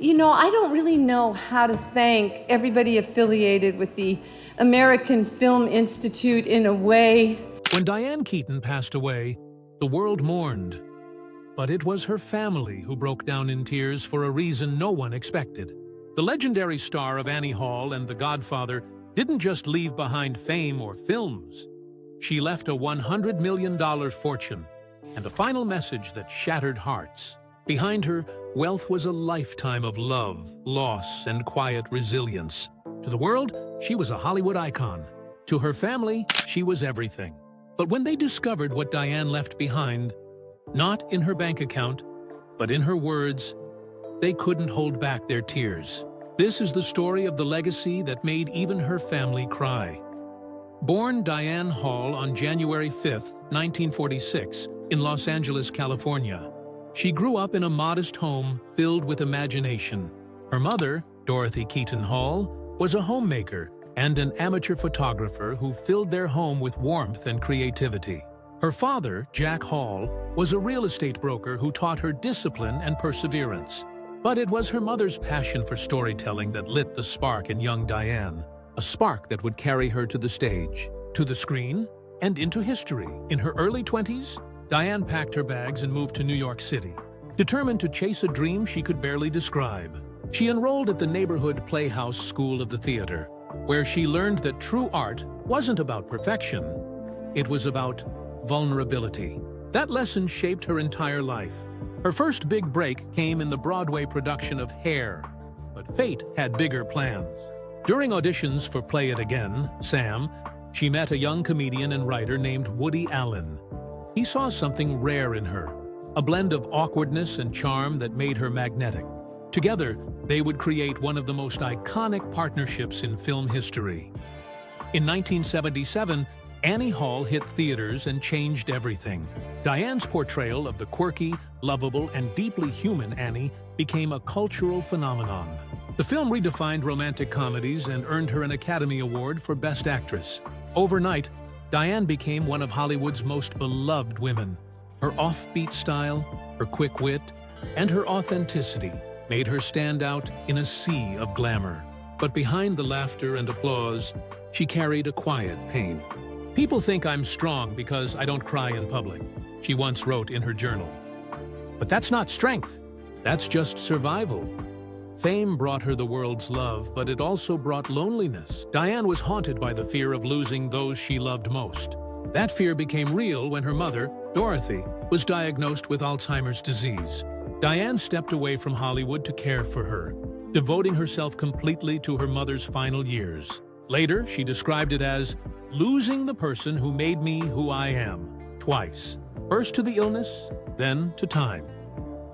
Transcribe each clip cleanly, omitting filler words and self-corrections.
You know, I don't really know how to thank everybody affiliated with the American Film Institute in a way. When Diane Keaton passed away, the world mourned. But it was her family who broke down in tears for a reason no one expected. The legendary star of Annie Hall and The Godfather didn't just leave behind fame or films. She left a $100 million fortune and a final message that shattered hearts. Behind her, wealth was a lifetime of love, loss, and quiet resilience. To the world, she was a Hollywood icon. To her family, she was everything. But when they discovered what Diane left behind, not in her bank account, but in her words, they couldn't hold back their tears. This is the story of the legacy that made even her family cry. Born Diane Hall on January 5, 1946, in Los Angeles, California, she grew up in a modest home filled with imagination. Her mother, Dorothy Keaton Hall, was a homemaker and an amateur photographer who filled their home with warmth and creativity. Her father, Jack Hall, was a real estate broker who taught her discipline and perseverance. But it was her mother's passion for storytelling that lit the spark in young Diane, a spark that would carry her to the stage, to the screen, and into history. In her early 20s, Diane packed her bags and moved to New York City. Determined to chase a dream she could barely describe, she enrolled at the neighborhood Playhouse School of the Theater, where she learned that true art wasn't about perfection, it was about vulnerability. That lesson shaped her entire life. Her first big break came in the Broadway production of Hair, but fate had bigger plans. During auditions for Play It Again, Sam, she met a young comedian and writer named Woody Allen. He saw something rare in her, a blend of awkwardness and charm that made her magnetic. Together, they would create one of the most iconic partnerships in film history. In 1977, Annie Hall hit theaters and changed everything. Diane's portrayal of the quirky, lovable, and deeply human Annie became a cultural phenomenon. The film redefined romantic comedies and earned her an Academy Award for Best Actress. Overnight, Diane became one of Hollywood's most beloved women. Her offbeat style, her quick wit, and her authenticity made her stand out in a sea of glamour. But behind the laughter and applause, she carried a quiet pain. "People think I'm strong because I don't cry in public," she once wrote in her journal. But that's not strength, that's just survival. Fame brought her the world's love, but it also brought loneliness. Diane was haunted by the fear of losing those she loved most. That fear became real when her mother, Dorothy, was diagnosed with Alzheimer's disease. Diane stepped away from Hollywood to care for her, devoting herself completely to her mother's final years. Later, she described it as losing the person who made me who I am, twice. First to the illness, then to time.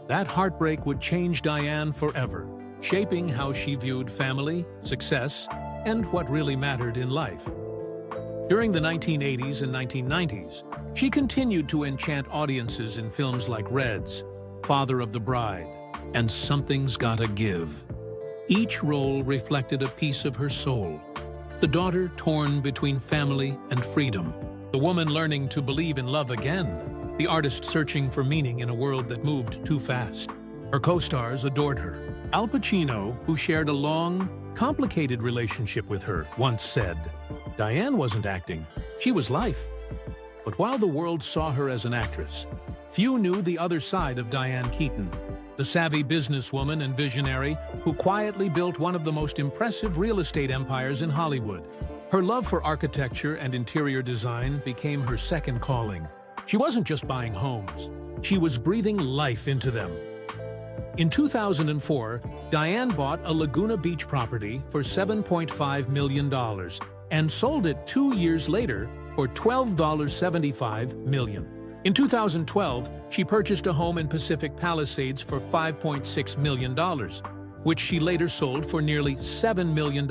That heartbreak would change Diane forever, shaping how she viewed family, success, and what really mattered in life. During the 1980s and 1990s, she continued to enchant audiences in films like Reds, Father of the Bride, and Something's Gotta Give. Each role reflected a piece of her soul. The daughter torn between family and freedom. The woman learning to believe in love again. The artist searching for meaning in a world that moved too fast. Her co-stars adored her. Al Pacino, who shared a long, complicated relationship with her, once said, "Diane wasn't acting, she was life." But while the world saw her as an actress, few knew the other side of Diane Keaton, the savvy businesswoman and visionary who quietly built one of the most impressive real estate empires in Hollywood. Her love for architecture and interior design became her second calling. She wasn't just buying homes, she was breathing life into them. In 2004, Diane bought a Laguna Beach property for $7.5 million and sold it 2 years later for $12.75 million. In 2012, she purchased a home in Pacific Palisades for $5.6 million, which she later sold for nearly $7 million.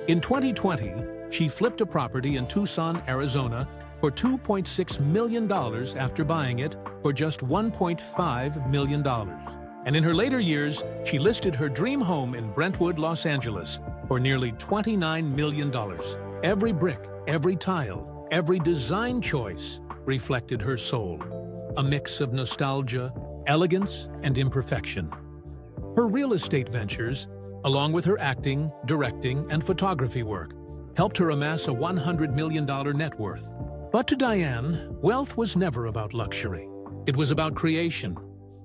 In 2020, she flipped a property in Tucson, Arizona for $2.6 million after buying it for just $1.5 million. And in her later years, she listed her dream home in Brentwood, Los Angeles for nearly $29 million. Every brick, every tile, every design choice reflected her soul, a mix of nostalgia, elegance, and imperfection. Her real estate ventures, along with her acting, directing, and photography work, helped her amass a $100 million net worth. But to Diane, wealth was never about luxury. It was about creation,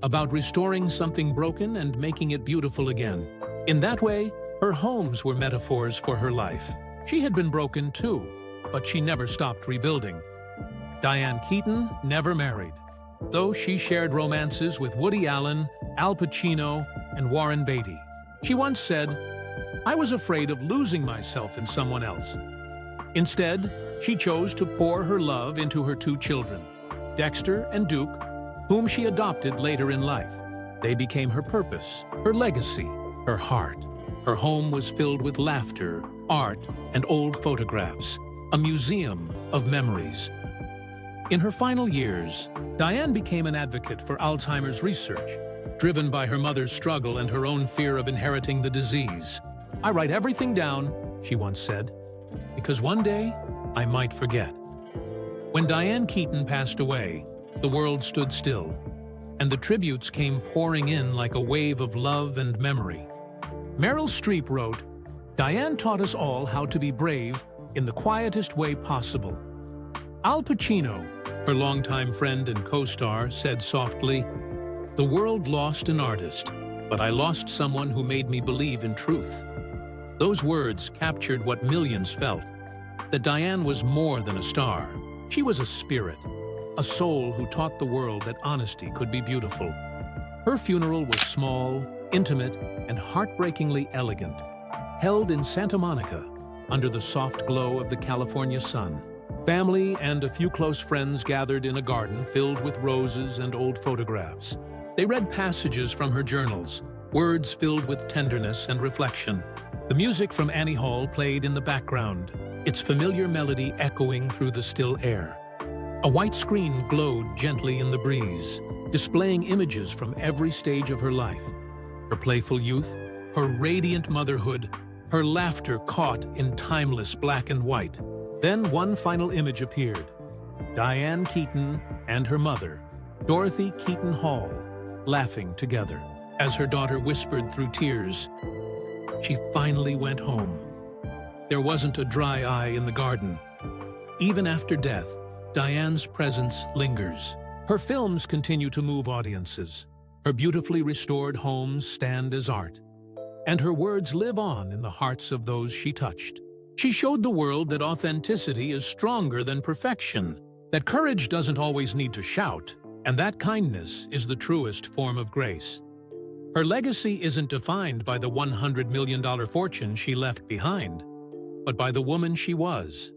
about restoring something broken and making it beautiful again. In that way, her homes were metaphors for her life. She had been broken too, but she never stopped rebuilding. Diane Keaton never married, though she shared romances with Woody Allen, Al Pacino, and Warren Beatty. She once said, "I was afraid of losing myself in someone else." Instead, she chose to pour her love into her two children, Dexter and Duke, whom she adopted later in life. They became her purpose, her legacy, her heart. Her home was filled with laughter, art, and old photographs, a museum of memories. In her final years, Diane became an advocate for Alzheimer's research, driven by her mother's struggle and her own fear of inheriting the disease. "I write everything down," she once said, "because one day I might forget." When Diane Keaton passed away, the world stood still, and the tributes came pouring in like a wave of love and memory. Meryl Streep wrote, "Diane taught us all how to be brave in the quietest way possible." Al Pacino, her longtime friend and co-star, said softly, "The world lost an artist, but I lost someone who made me believe in truth." Those words captured what millions felt, that Diane was more than a star. She was a spirit, a soul who taught the world that honesty could be beautiful. Her funeral was small, intimate, and heartbreakingly elegant, held in Santa Monica under the soft glow of the California sun. Family and a few close friends gathered in a garden filled with roses and old photographs. They read passages from her journals, words filled with tenderness and reflection. The music from Annie Hall played in the background, its familiar melody echoing through the still air. A white screen glowed gently in the breeze, displaying images from every stage of her life. Her playful youth, her radiant motherhood, her laughter caught in timeless black and white. Then one final image appeared. Diane Keaton and her mother, Dorothy Keaton Hall, laughing together. As her daughter whispered through tears, "She finally went home." There wasn't a dry eye in the garden. Even after death, Diane's presence lingers. Her films continue to move audiences. Her beautifully restored homes stand as art, and her words live on in the hearts of those she touched. She showed the world that authenticity is stronger than perfection, that courage doesn't always need to shout, and that kindness is the truest form of grace. Her legacy isn't defined by the $100 million fortune she left behind, but by the woman she was,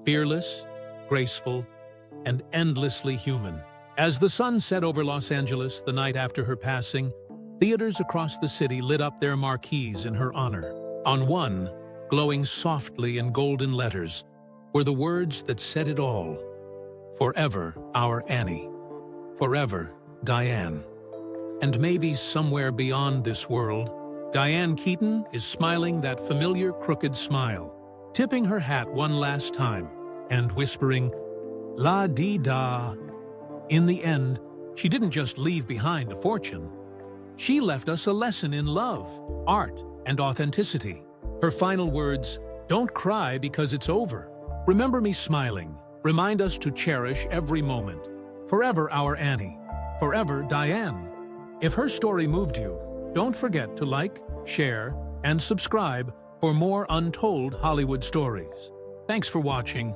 fearless, graceful, and endlessly human. As the sun set over Los Angeles the night after her passing, theaters across the city lit up their marquees in her honor. On one, glowing softly in golden letters, were the words that said it all: "Forever, our Annie. Forever, Diane." And maybe somewhere beyond this world, Diane Keaton is smiling that familiar crooked smile, tipping her hat one last time and whispering, "La-dee-da." In the end, she didn't just leave behind a fortune. She left us a lesson in love, art, and authenticity. Her final words, "Don't cry because it's over. Remember me smiling," remind us to cherish every moment. Forever our Annie. Forever Diane. If her story moved you, don't forget to like, share, and subscribe for more untold Hollywood stories. Thanks for watching.